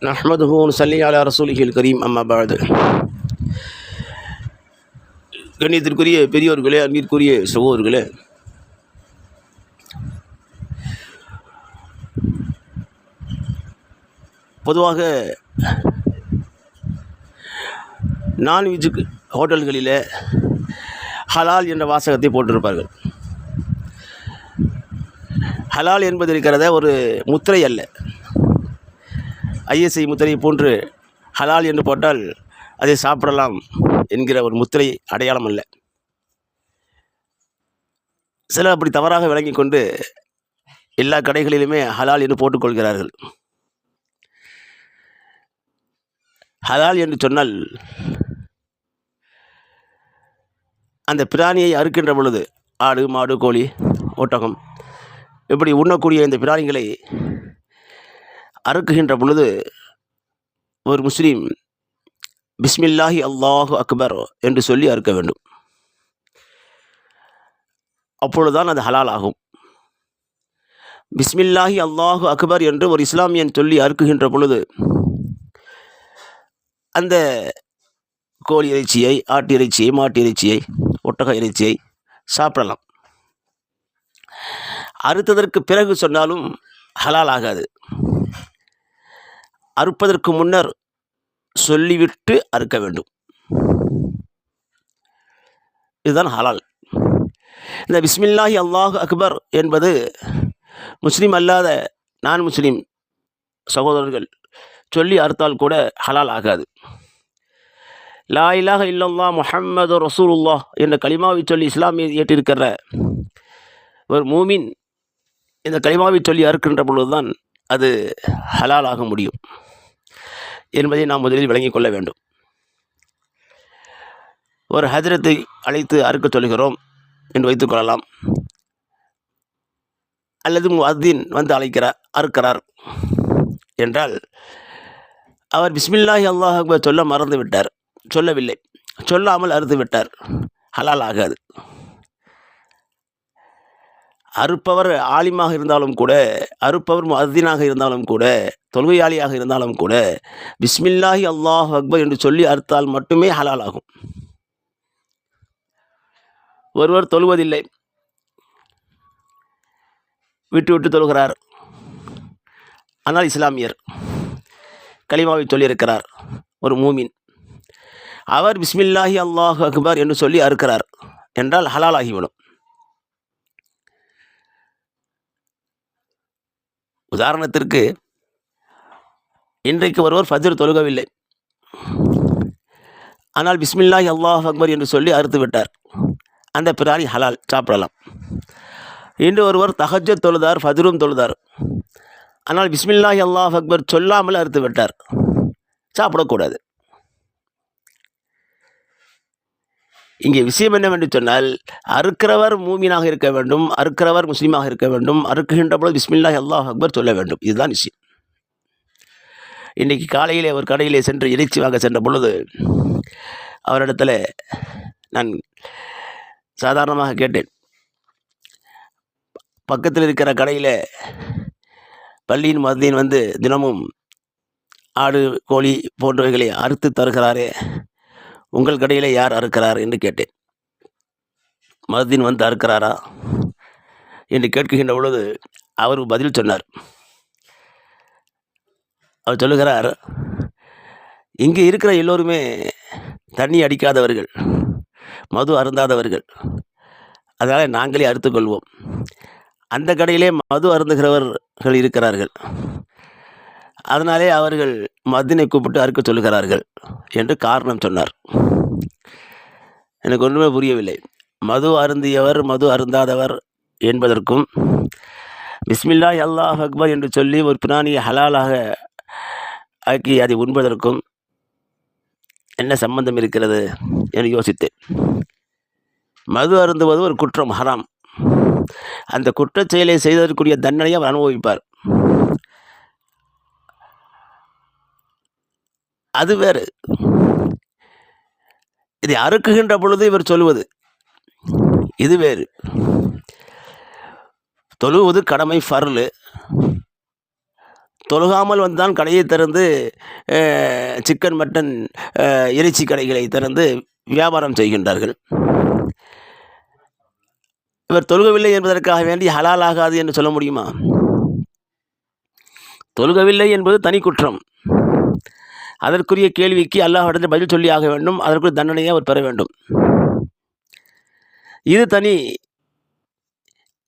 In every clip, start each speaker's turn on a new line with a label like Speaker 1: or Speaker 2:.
Speaker 1: நஹ்மதுஹு வ நுஸல்லி அலா ரசூலிஹில் கரீம் அம்மா பஅது. கண்ணியத்திற்குரிய பெரியோர்களே, அன்பிற்குரிய சகோதரர்களே, பொதுவாக நான்வெஜ்ஜுக்கு ஹோட்டல்களில் ஹலால் என்ற வாசகத்தை போட்டிருப்பார்கள். ஹலால் என்பது இருக்கிறத ஒரு முத்திரை அல்ல. ஐஎஸ்ஐ முத்திரை போன்று ஹலால் என்று போட்டால் அதை சாப்பிடலாம் என்கிற ஒரு முத்திரை அடையாளம் அல்ல. சிலர் அப்படி தவறாக விளங்கி கொண்டு எல்லா கடைகளிலுமே ஹலால் என்று போட்டுக்கொள்கிறார்கள். ஹலால் என்று சொன்னால் அந்த பிராணியை அறுக்கின்ற பொழுது, ஆடு, மாடு, கோழி, ஒட்டகம் இப்படி உண்ணக்கூடிய இந்த பிராணிகளை அறுக்குகின்ற பொழுது ஒரு முஸ்லீம் பிஸ்மில்லாஹி அல்லாஹு அக்பர் என்று சொல்லி அறுக்க வேண்டும். அப்பொழுதுதான் அது ஹலால் ஆகும். பிஸ்மில்லாஹி அல்லாஹு அக்பர் என்று ஒரு இஸ்லாமியன் சொல்லி அறுக்குகின்ற பொழுது அந்த கோழி இறைச்சியை, ஆட்டு இறைச்சியை, மாட்டு இறைச்சியை, ஒட்டக இறைச்சியை சாப்பிடலாம். அறுத்ததற்கு பிறகு சொன்னாலும் ஹலால் ஆகாது. அறுப்பதற்கு முன்னர் சொல்லிவிட்டு அறுக்க வேண்டும். இதுதான் ஹலால். இந்த பிஸ்மில்லாஹி அல்லாஹு அக்பர் என்பது முஸ்லீம் அல்லாத நான் முஸ்லீம் சகோதரர்கள் சொல்லி அறுத்தால் கூட ஹலால் ஆகாது. லா இலாஹ இல்லல்லாஹ் முஹம்மது ரசூலுல்லாஹ் என்ற கலிமாவை சொல்லி இஸ்லாமிய ஏற்றிருக்கிற ஒரு மூமின் இந்த கலிமாவை சொல்லி அறுக்கின்ற பொழுதுதான் அது ஹலால் ஆக முடியும் என்பதை நாம் முதலில் விளங்கிக் கொள்ள வேண்டும். ஒரு ஹஜ்ரத்தை அழைத்து அறுக்க சொல்கிறோம் என்று வைத்துக்கொள்ளலாம். அல்லது முஅத்தின் வந்து அறுக்கிறார் என்றால் அவர் பிஸ்மில்லாஹி அல்லாஹ் அக்பர் சொல்ல மறந்து விட்டார், சொல்லவில்லை, சொல்லாமல் அறுத்து விட்டார், ஹலால் ஆகாது. அறுப்பவர் ஆலிமாக இருந்தாலும் கூட, அறுப்பவர் முஅத்தினாக இருந்தாலும் கூட, தொழுகையாளியாக இருந்தாலும் கூட பிஸ்மில்லாஹி அல்லாஹ் அக்பர் என்று சொல்லி அறுத்தால் மட்டுமே ஹலால் ஆகும். ஒருவர் தொழுவதில்லை, விட்டு விட்டு தொழுகிறார், ஆனால் இஸ்லாமியர், கலிமாவை சொல்லியிருக்கிறார், ஒரு மூமின், அவர் பிஸ்மில்லாஹி அல்லாஹு அக்பர் என்று சொல்லி அறுக்கிறார் என்றால் ஹலால் ஆகிவிடும். உதாரணத்திற்கு, இன்றைக்கு ஒருவர் ஃபஜ்ர் தொழுகவில்லை, ஆனால் பிஸ்மில்லாஹி அல்லாஹு அக்பர் என்று சொல்லி அறுத்து விட்டார், அந்த பிராணி ஹலால், சாப்பிடலாம். இன்று ஒருவர் தஹஜ்ஜத் தொழுதார், ஃபஜ்ரும் தொழுதார், ஆனால் பிஸ்மில்லாஹி அல்லாஹு அக்பர் சொல்லாமல் அறுத்து விட்டார், சாப்பிடக்கூடாது. இங்கே விஷயம் என்னவென்று சொன்னால், அறுக்கிறவர் மூமினாக இருக்க வேண்டும், அறுக்கிறவர் முஸ்லீமாக இருக்க வேண்டும், அறுக்குகின்ற பொழுது பிஸ்மில்லாஹி அல்லாஹு அக்பர் சொல்ல வேண்டும். இதுதான் விஷயம். இன்றைக்கி காலையிலே ஒரு கடையிலே சென்று இறைச்சி வாங்க சென்ற பொழுது அவரிடத்தில் நான் சாதாரணமாக கேட்டேன். பக்கத்தில் இருக்கிற கடையில் பள்ளியின் முஅத்தின் வந்து தினமும் ஆடு, கோழி போன்றவைகளை அறுத்து தருகிறாரே, உங்கள் கடையில் யார் அறுக்கிறார் என்று கேட்டேன். முஅத்தின் வந்து அறுக்கிறாரா என்று கேட்கின்ற பொழுது அவர் பதில் சொன்னார். அவர் சொல்லுகிறார், இங்கே இருக்கிற எல்லோருமே தண்ணி அடிக்காதவர்கள், மது அருந்தாதவர்கள், அதனால் நாங்களே அறுத்துக்கொள்வோம். அந்த கடையிலே மது அருந்துகிறவர்கள் இருக்கிறார்கள், அதனாலே அவர்கள் முஅத்தினை கூப்பிட்டு அறுக்க சொல்லுகிறார்கள் என்று காரணம் சொன்னார். எனக்கு ஒன்றுமே புரியவில்லை. மது அருந்தியவர், மது அருந்தாதவர் என்பதற்கும் பிஸ்மில்லாஹி அல்லாஹு அக்பர் என்று சொல்லி ஒரு பிராணியை ஹலாலாக ஆக்கி அதை உண்பதற்கும் என்ன சம்பந்தம் இருக்கிறது என்று யோசித்தேன். மது அருந்துவது ஒரு குற்றம், ஹராம். அந்த குற்றச் செயலை செய்ததற்குரிய தண்டனையை அவர் அனுபவிப்பார், அது வேறு. இதை அறுக்குகின்ற பொழுது இவர் சொல்லுவது இது வேறு. தொழுவது கடமை, ஃபர்லு. தொழுகாமல் வந்து தான் கடையை திறந்து சிக்கன் மட்டன் இறைச்சி கடைகளை திறந்து வியாபாரம் செய்கின்றார்கள். இவர் தொழுகவில்லை என்பதற்காக வேண்டி ஹலால் ஆகாது என்று சொல்ல முடியுமா? தொழுகவில்லை என்பது தனி குற்றம். அதற்குரிய கேள்விக்கு அல்லாஹ்விடத்தில் பதில் சொல்லி ஆக வேண்டும். அதற்குரிய தண்டனையை அவர் பெற வேண்டும். இது தனி.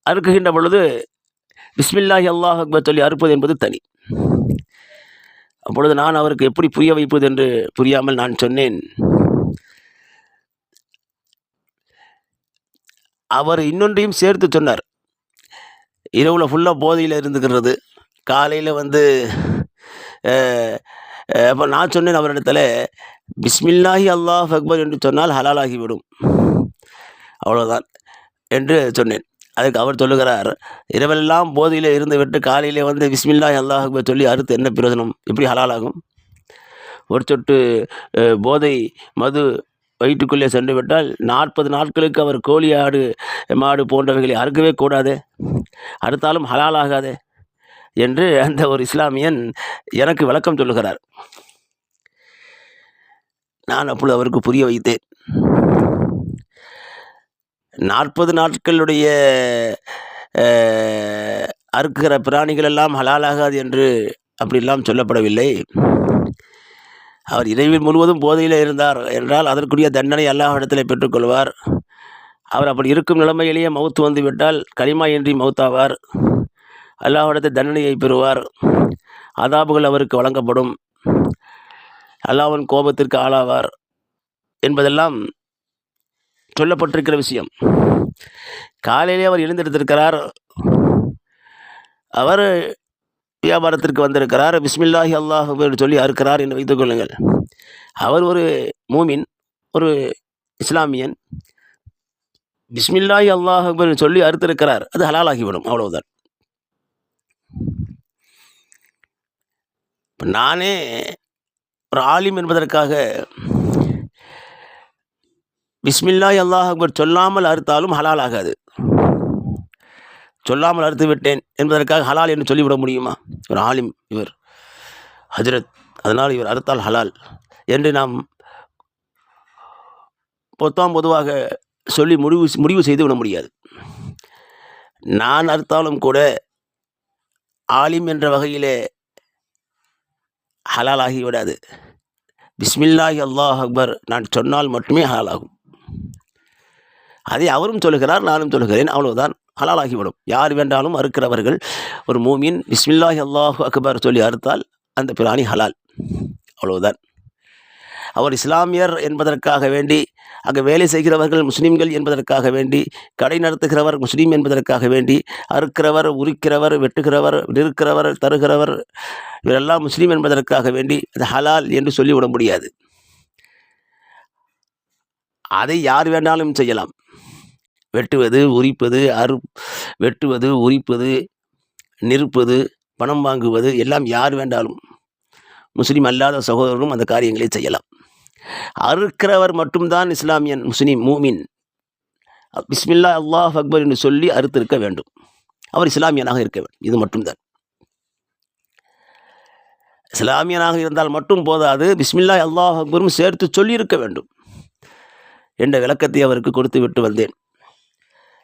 Speaker 1: அறுக்குகின்ற பொழுது பிஸ்மில்லாஹி அல்லாஹ் அக்பர் சொல்லி அறுப்பது என்பது தனி. அப்பொழுது நான் அவருக்கு எப்படி புரிய வைப்பது என்று புரியாமல் நான் சொன்னேன், அவர் இன்னொன்றையும் சேர்த்து சொன்னார். இரவில் ஃபுல்லாக போதையில் இருந்துக்கிறது, காலையில் வந்து அப்போ நான் சொன்னேன் அவரிடத்தில், பிஸ்மில்லாஹி அல்லாஹ் அக்பர் என்று சொன்னால் ஹலாலாகிவிடும், அவ்வளோதான் என்று சொன்னேன். அதுக்கு அவர் சொல்லுகிறார், இரவெல்லாம் போதையில் இருந்து விட்டு காலையில் வந்து பிஸ்மில்லாஹி அல்லாஹ் அக்பர் சொல்லி அறுத்து என்ன பிரயோஜனம், எப்படி ஹலாலாகும்? ஒரு சொட்டு போதை மது வயிற்றுக்குள்ளே சென்று விட்டால் 40 நாட்களுக்கு அவர் கோழி ஆடு மாடு போன்றவைகளை அறுக்கவே கூடாது, அறுத்தாலும் ஹலாலாகாதே என்று அந்த ஒரு இஸ்லாமியன் எனக்கு விளக்கம் சொல்லுகிறார். நான் அப்பொழுது அவருக்கு புரிய வைத்தேன், 40 நாட்களுடைய அறுக்கிற பிராணிகள் எல்லாம் ஹலாலாகாது என்று அப்படிலாம் சொல்லப்படவில்லை. அவர் இரவில் முழுவதும் போதையில் இருந்தார் என்றால் அதற்குரிய தண்டனை அல்லாஹ்விடத்தில் பெற்றுக்கொள்வார். அவர் அப்படி இருக்கும் நிலைமையிலேயே மௌத்து வந்து விட்டால் கலிமா இன்றி மௌத்தாவார், அல்லாஹ்விடத்தில் தண்டனையை பெறுவார், அதாபுகள் அவருக்கு வழங்கப்படும், அல்லாஹ்வின் கோபத்திற்கு ஆளாவார் என்பதெல்லாம் சொல்லப்பட்டிருக்கிற விஷயம். காலையிலே அவர் எழுந்திருத்திருக்கிறார், அவர் வியாபாரத்திற்கு வந்திருக்கிறார், பிஸ்மில்லாஹி அல்லாஹ் அக்பர் சொல்லி அறுக்கிறார் என்று வைத்துக் கொள்ளுங்கள். அவர் ஒரு மூமின், ஒரு இஸ்லாமியன், பிஸ்மில்லாஹி அல்லாஹ் அக்பர் சொல்லி அறுத்திருக்கிறார், அது ஹலாலாகிவிடும், அவ்வளவுதான். நானே ஒரு ஆலிம் என்பதற்காக பிஸ்மில்லாஹி அல்லாஹ் அக்பர் சொல்லாமல் அறுத்தாலும் ஹலால் ஆகாது. சொல்லாமல் அறுத்து விட்டேன் என்பதற்காக ஹலால் என்று சொல்லிவிட முடியுமா? ஒரு ஆலிம் இவர், ஹஜ்ரத், அதனால் இவர் அறுத்தால் ஹலால் என்று நாம் பொதுவாக சொல்லி முடிவு செய்து விட முடியாது. நான் அறுத்தாலும் கூட ஆலிம் என்ற வகையிலே ஹலால் ஆகிவிடாது. பிஸ்மில்லாஹி அல்லாஹ் அக்பர் நான் சொன்னால் மட்டுமே ஹலாலாகும். அதை அவரும் சொல்லுகிறார், நானும் சொல்லுகிறேன், அவ்வளவுதான், ஹலாலாகிவிடும். யார் வேண்டாலும் அறுக்கிறவர்கள் ஒரு மூமின் பிஸ்மில்லாஹி அல்லாஹ் அக்பர் சொல்லி அறுத்தால் அந்த பிராணி ஹலால், அவ்வளவுதான். அவர் இஸ்லாமியர் என்பதற்காக வேண்டி, அங்கே வேலை செய்கிறவர்கள் முஸ்லீம்கள் என்பதற்காக வேண்டி, கடை நடத்துகிறவர் முஸ்லீம் என்பதற்காக வேண்டி, அறுக்கிறவர், உரிக்கிறவர், வெட்டுகிறவர், நிற்கிறவர், தருகிறவர் இவரெல்லாம் முஸ்லீம் என்பதற்காக வேண்டி அது ஹலால் என்று சொல்லிவிட முடியாது. அதை யார் வேண்டாலும் செய்யலாம். வெட்டுவது, உரிப்பது, வெட்டுவது, உரிப்பது, நிற்பது, பணம் வாங்குவது எல்லாம் யார் வேண்டாலும், முஸ்லீம் அல்லாத சகோதரரும் அந்த காரியங்களை செய்யலாம். அறுக்கிறவர் மட்டும்தான் இஸ்லாமியன், முஸ்லீம், மூமின், பிஸ்மில்லா அல்லாஹ் அக்பர் என்று சொல்லி அறுத்திருக்க வேண்டும். அவர் இஸ்லாமியனாக இருக்க வேண்டும். இது மட்டும்தான். இஸ்லாமியனாக இருந்தால் மட்டும் போதாது, பிஸ்மில்லா அல்லாஹ் அக்பரும் சேர்த்து சொல்லியிருக்க வேண்டும் என்ற விளக்கத்தை அவருக்கு கொடுத்து விட்டு வந்தேன்.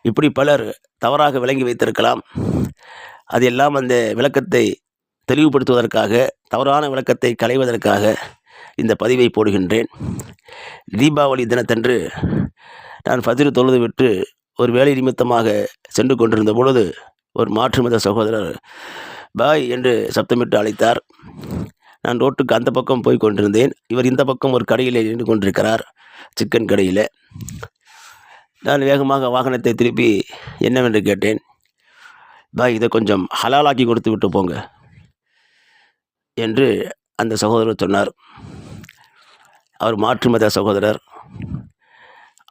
Speaker 1: இப்படி பலர் தவறாக விளங்கி வைத்திருக்கலாம். அதெல்லாம் அந்த விளக்கத்தை தெளிவுபடுத்துவதற்காக, தவறான விளக்கத்தை களைவதற்காக இந்த பதிவை போடுகின்றேன். தீபாவளி தினத்தன்று நான் ஃபஜ்ர் தொழுது விட்டு ஒரு வேலை நிமித்தமாக சென்று கொண்டிருந்த பொழுது ஒரு மாற்று மத சகோதரர் பாய் என்று சப்தமிட்டு அழைத்தார். நான் ரோட்டுக்கு அந்த பக்கம் போய் கொண்டிருந்தேன். இவர் இந்த பக்கம் ஒரு கடையில் நின்று கொண்டிருக்கிறார், சிக்கன் கடையில். நான் வேகமாக வாகனத்தை திருப்பி என்னவென்று கேட்டேன். பாய், இதை கொஞ்சம் ஹலாலாக்கி கொடுத்து விட்டு போங்க என்று அந்த சகோதரர் சொன்னார். அவர் மாற்று மத சகோதரர்.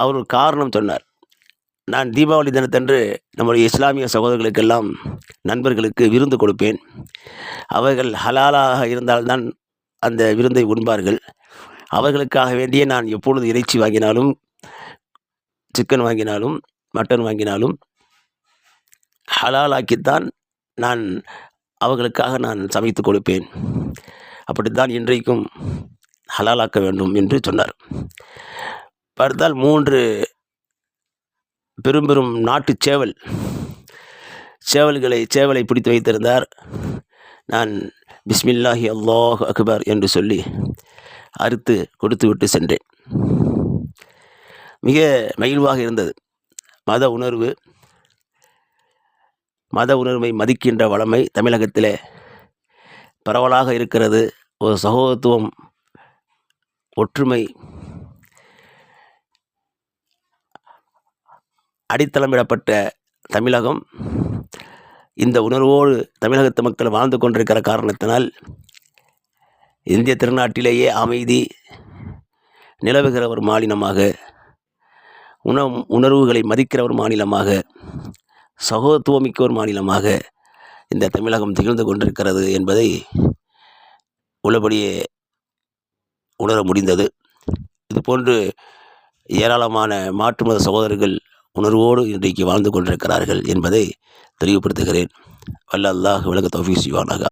Speaker 1: அவர் ஒரு காரணம் சொன்னார். நான் தீபாவளி தினத்தன்று நம்முடைய இஸ்லாமிய சகோதரர்களுக்கெல்லாம், நண்பர்களுக்கு விருந்து கொடுப்பேன். அவர்கள் ஹலாலாக இருந்தால்தான் அந்த விருந்தை உண்பார்கள். அவர்களுக்காக வேண்டியே நான் எப்பொழுது இறைச்சி வாங்கினாலும், சிக்கன் வாங்கினாலும், மட்டன் வாங்கினாலும் ஹலாலாக்கித்தான் நான் அவர்களுக்காக நான் சமைத்து கொடுப்பேன். அப்படித்தான் இன்றைக்கும் ஹலாலாக்க வேண்டும் என்று சொன்னார். பார்த்தால் 3 பெரும் பெரும் நாட்டு சேவலை பிடித்து வைத்திருந்தார். நான் பிஸ்மில்லாஹி அல்லாஹ் அக்பர் என்று சொல்லி அறுத்து கொடுத்துவிட்டு சென்றேன். மிக மகிழ்வாக இருந்தது. மத உணர்வை மதிக்கின்ற வளமை தமிழகத்திலே பரவலாக இருக்கிறது. ஒரு சகோதரத்துவம், ஒற்றுமை அடித்தளமிடப்பட்ட தமிழகம். இந்த உணர்வோடு தமிழகத்து மக்கள் வாழ்ந்து கொண்டிருக்கிற காரணத்தினால் இந்திய திருநாட்டிலேயே அமைதி நிலவுகிற ஒரு மாநிலமாக, உணர்வுகளை மதிக்கிற ஒரு மாநிலமாக, சகோதரத்துவமிக்க ஒரு மாநிலமாக இந்த தமிழகம் திகழ்ந்து கொண்டிருக்கிறது என்பதை உள்ளபடியே உணர முடிந்தது. இதுபோன்று ஏராளமான மாற்று மத சகோதரர்கள் உணர்வோடு இன்றைக்கு வாழ்ந்து கொண்டிருக்கிறார்கள் என்பதை தெளிவுபடுத்துகிறேன். வல்ல அல்லாஹ் விளக்க தௌஃபீக் செய்வானாக.